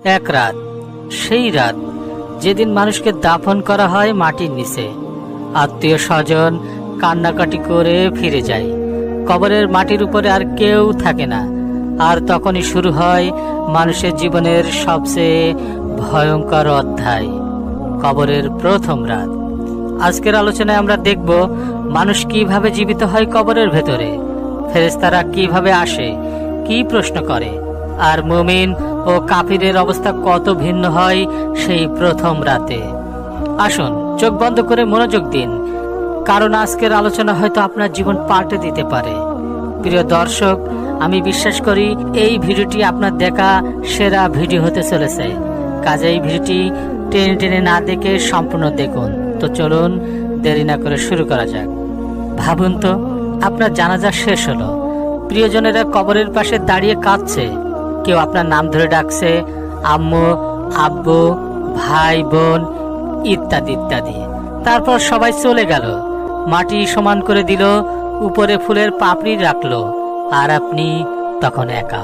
এক রাত, সেই রাত যেদিন মানুষকে দাফন করা হয় মাটির নিচে। আত্মীয় স্বজন কান্নাকাটি করে ফিরে যায়। কবরের মাটির উপরে আর কেউ থাকে না। আর তখনই শুরু হয় মানুষের জীবনের সবচেয়ে ভয়ঙ্কর অধ্যায়, কবরের প্রথম রাত। আজকের আলোচনায় আমরা দেখব মানুষ কিভাবে জীবিত হয় কবরের ভেতরে, ফেরেশতারা কিভাবে আসে, কি প্রশ্ন করে, আর মুমিন ও কাফিরের অবস্থা কত ভিন্ন হয় সেই প্রথম রাতে। আসুন চোখ বন্ধ করে মনোযোগ দিন, কারণ আজকের আলোচনা হয়তো আপনার জীবন পাল্টে দিতে পারে। প্রিয় দর্শক, আমি বিশ্বাস করি এই ভিডিওটি আপনার দেখা সেরা ভিডিও হতে চলেছে। কাজেই ভিডিওটি টেনে টেনে না দেখে সম্পূর্ণ দেখুন। তো চলুন দেরি না করে শুরু করা যাক। ভাবুন তো, আপনার জানাজা শেষ হলো, প্রিয়জনেরা কবরের পাশে দাঁড়িয়ে কাঁদছে। কেউ আপনার নাম ধরে ডাকছে, আম্মু, আব্বু, ভাই, বোন ইত্যাদি ইত্যাদি। তারপর সবাই চলে গেল, মাটি সমান করে দিল, উপরে ফুলের পাপড়ি রাখলো, আর আপনি তখন একা।